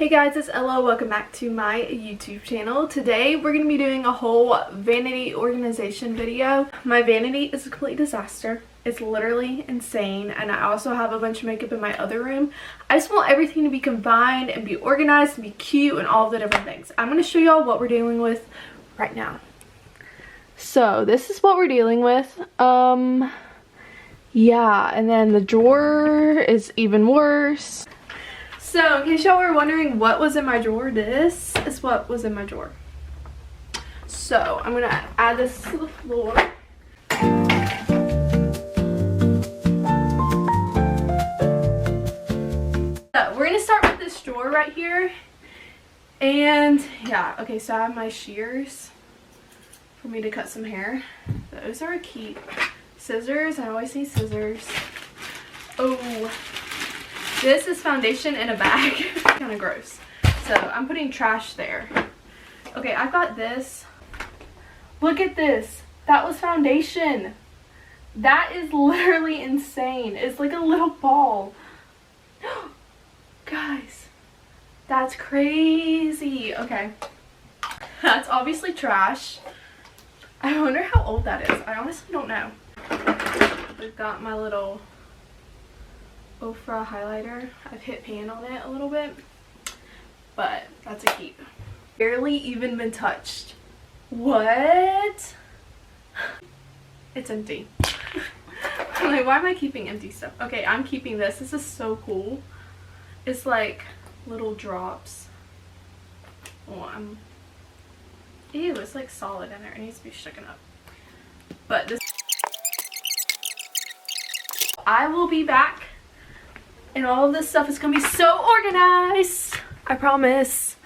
Hey guys, it's Ella. Welcome back to my YouTube channel. Today we're going to be doing a whole vanity organization video. My vanity is a complete disaster. It's literally insane, and I also have a bunch of makeup in my other room. I just want everything to be combined and be organized and be cute and all of the different things. I'm going to show y'all what we're dealing with right now. So this is what we're dealing with. Yeah, and then the drawer is even worse. So, in case y'all were wondering what was in my drawer, this is what was in my drawer. So, I'm going to add this to the floor. So, we're going to start with this drawer right here. And, yeah, okay, so I have my shears for me to cut some hair. Those are a keep. Scissors, I always need scissors. Oh. This is foundation in a bag. Kind of gross. So I'm putting trash there. Okay, I've got this. Look at this. That was foundation. That is literally insane. It's like a little ball. Guys, that's crazy. Okay. That's obviously trash. I wonder how old that is. I honestly don't know. We've got my little Ofra highlighter. I've hit pan on it a little bit, but that's a keep. Barely even been touched. What? It's empty. I'm like, why am I keeping empty stuff? Okay, I'm keeping this. This is so cool. It's like little drops. Oh, ew, it's like solid in there. It needs to be shaken up. But this, I will be back. And all of this stuff is gonna be so organized. I promise.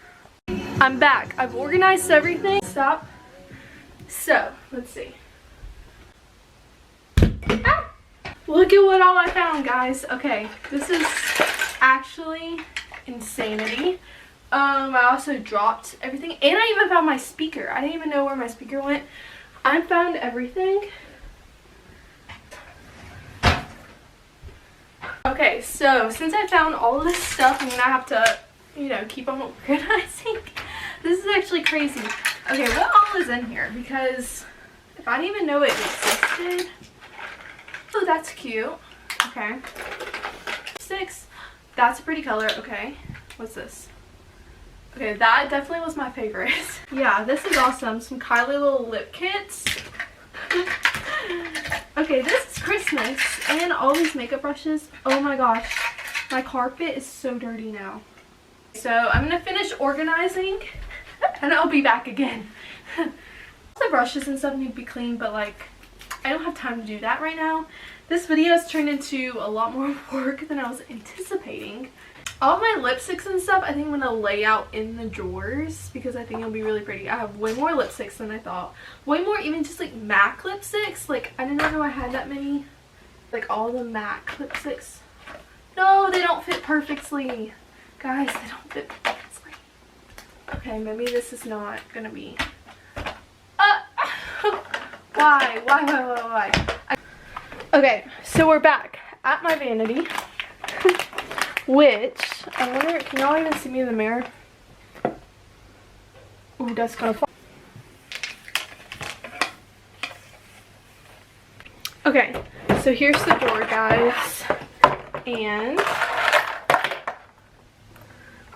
I'm back. I've organized everything. Stop. So, let's see. Ah! Look at what all I found, guys. Okay, this is actually insanity. I also dropped everything. And I even found my speaker. I didn't even know where my speaker went. I found everything. Okay, so since I found all of this stuff, I'm gonna have to, you know, keep on organizing. This is actually crazy. Okay, what all is in here? Because if I didn't even know it existed. Oh, that's cute. Okay. 6. That's a pretty color. Okay. What's this? Okay, that definitely was my favorite. Yeah, this is awesome. Some Kylie little lip kits. Okay, this is Christmas, and all these makeup brushes. Oh my gosh, my carpet is so dirty now. So I'm gonna finish organizing and I'll be back again. The brushes and stuff need to be cleaned, but like I don't have time to do that right now. This video has turned into a lot more work than I was anticipating. All my lipsticks and stuff I think I'm gonna lay out in the drawers because I think it'll be really pretty. I have way more lipsticks than I thought. Way more, even just like MAC lipsticks. Like I didn't know I had that many. Like all the MAC lipsticks. No, they don't fit perfectly. Guys, they don't fit perfectly. Okay, maybe this is not gonna be. Why? Okay, so we're back at my vanity. Which, I wonder, can y'all even see me in the mirror? Ooh, that's gonna fall. Okay, so here's the door, guys. And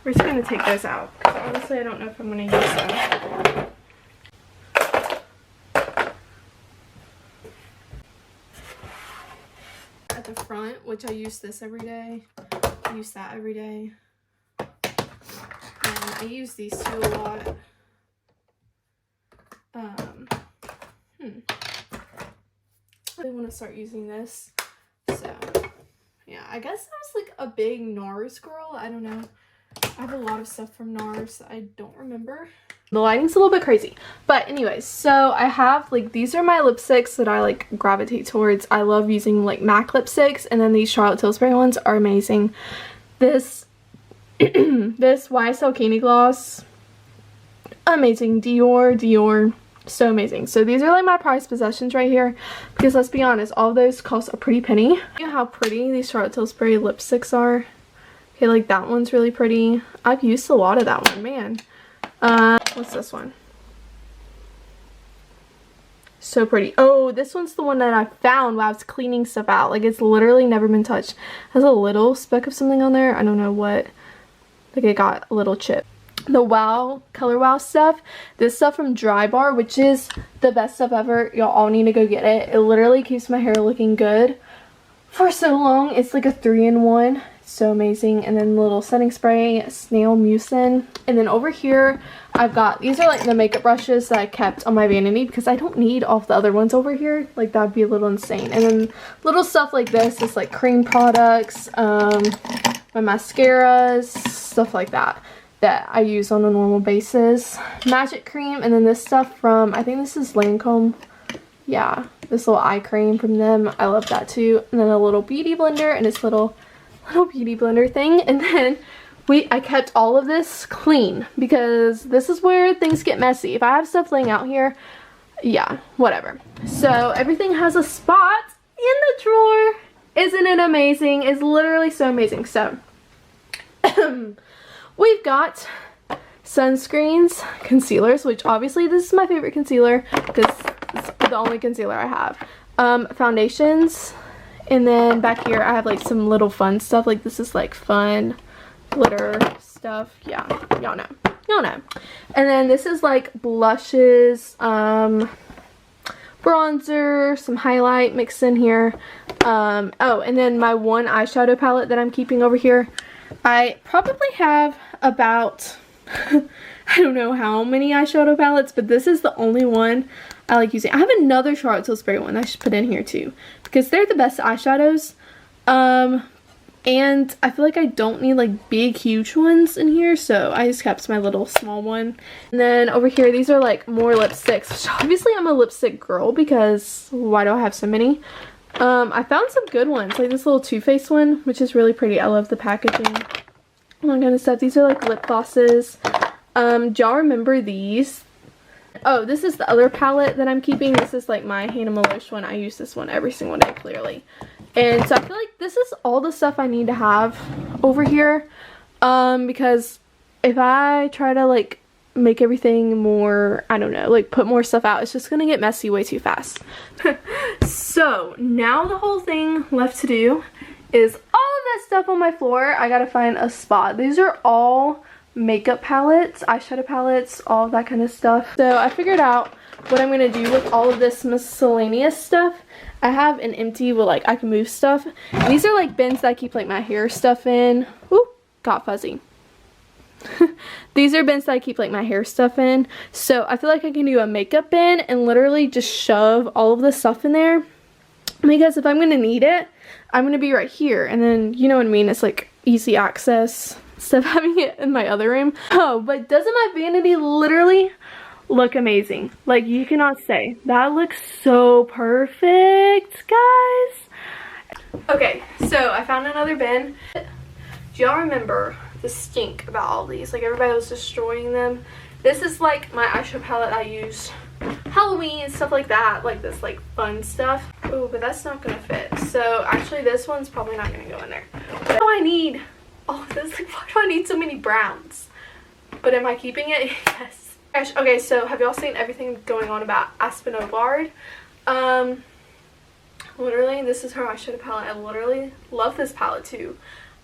we're just gonna take those out because honestly I don't know if I'm gonna use them. At the front, which I use this every day. I use that every day. And I use these two a lot. I really want to start using this. So, yeah, I guess I was like a big NARS girl. I don't know. I have a lot of stuff from NARS that I don't remember. The lighting's a little bit crazy. But anyways, so I have like, these are my lipsticks that I like gravitate towards. I love using like MAC lipsticks, and then these Charlotte Tilbury ones are amazing. This this YSL Candy Gloss, amazing. Dior, so amazing. So these are like my prized possessions right here, because let's be honest, all of those cost a pretty penny. You know how pretty these Charlotte Tilbury lipsticks are? Okay, like that one's really pretty. I've used a lot of that one, man. What's this one? So pretty. Oh, this one's the one that I found while I was cleaning stuff out. Like, it's literally never been touched. It has a little speck of something on there. I don't know what. Like, it got a little chip. The Wow, Color Wow stuff. This stuff from Dry Bar, which is the best stuff ever. Y'all all need to go get it. It literally keeps my hair looking good for so long. It's like a 3-in-1. So amazing. And then little setting spray, snail mucin. And then over here I've got, these are like the makeup brushes that I kept on my vanity because I don't need all of the other ones over here. Like, that would be a little insane. And then little stuff like this is like cream products, my mascaras, stuff like that I use on a normal basis. Magic cream. And then this stuff from, I think this is Lancome. Yeah, this little eye cream from them. I love that too. And then a little beauty blender and this little beauty blender thing. And then I kept all of this clean because this is where things get messy. If I have stuff laying out here, yeah, whatever. So everything has a spot in the drawer. Isn't it amazing? It's literally so amazing. So we've got sunscreens, concealers, which obviously this is my favorite concealer because it's the only concealer I have. Foundations. And then back here I have like some little fun stuff. Like, this is like fun glitter stuff. Yeah, y'all know. Y'all know. And then this is like blushes, bronzer, some highlight mixed in here. Oh, and then my one eyeshadow palette that I'm keeping over here. I probably have about I don't know how many eyeshadow palettes, but this is the only one I like using. I have another Charlotte Tilbury one I should put in here too because they're the best eyeshadows. And I feel like I don't need like big huge ones in here, so I just kept my little small one. And then over here, these are like more lipsticks, which obviously I'm a lipstick girl because why do I have so many? I found some good ones, like this little Too Faced one, which is really pretty. I love the packaging. All that kind of stuff. These are like lip glosses. Do y'all remember these? Oh, this is the other palette that I'm keeping. This is like my Hannah Maloche one. I use this one every single day, clearly. And so I feel like this is all the stuff I need to have over here. Because if I try to like make everything more, I don't know, like put more stuff out, it's just gonna get messy way too fast. So now the whole thing left to do is all of that stuff on my floor. I gotta find a spot. These are all makeup palettes, eyeshadow palettes, all of that kind of stuff. So I figured out what I'm gonna do with all of this miscellaneous stuff. I have an empty where like I can move stuff. And these are like bins that I keep like my hair stuff in. Ooh, got fuzzy. These are bins that I keep like my hair stuff in. So I feel like I can do a makeup bin and literally just shove all of the stuff in there. Because if I'm gonna need it, I'm gonna be right here. And then, you know what I mean? It's like easy access instead of having it in my other room. Oh, but doesn't my vanity literally look amazing? Like, you cannot say. That looks so perfect, guys. Okay, so I found another bin. Do y'all remember the stink about all these? Like, everybody was destroying them. This is like my eyeshadow palette I use Halloween and stuff like that, like this like fun stuff. Oh, but that's not gonna fit. So actually this one's probably not gonna go in there. What do I need all of this? Like, why do I need so many browns? But am I keeping it? Yes. Gosh, okay, so have y'all seen everything going on about Aspen Obard? Literally, this is her eyeshadow palette. I literally love this palette too.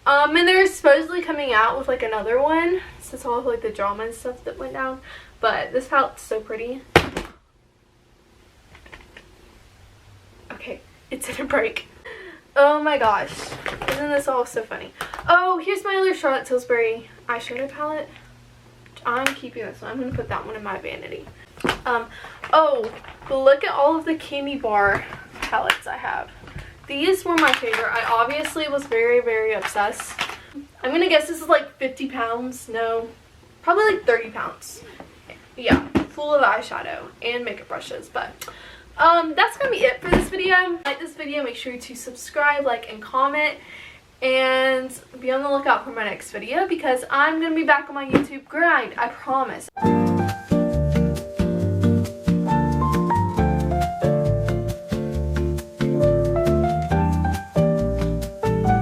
And they're supposedly coming out with like another one since all of like the drama and stuff that went down. But this palette's so pretty. Okay, it's in a break. Oh my gosh. Isn't this all so funny? Oh, here's my other Charlotte Tilbury eyeshadow palette. I'm keeping this one. I'm going to put that one in my vanity. Oh, look at all of the candy bar palettes I have. These were my favorite. I obviously was very, very obsessed. I'm going to guess this is like 50 pounds. No, probably like 30 pounds. Yeah, full of eyeshadow and makeup brushes. But that's going to be it for this video. If you like this video, make sure to subscribe, like, and comment. And be on the lookout for my next video because I'm going to be back on my YouTube grind. I promise.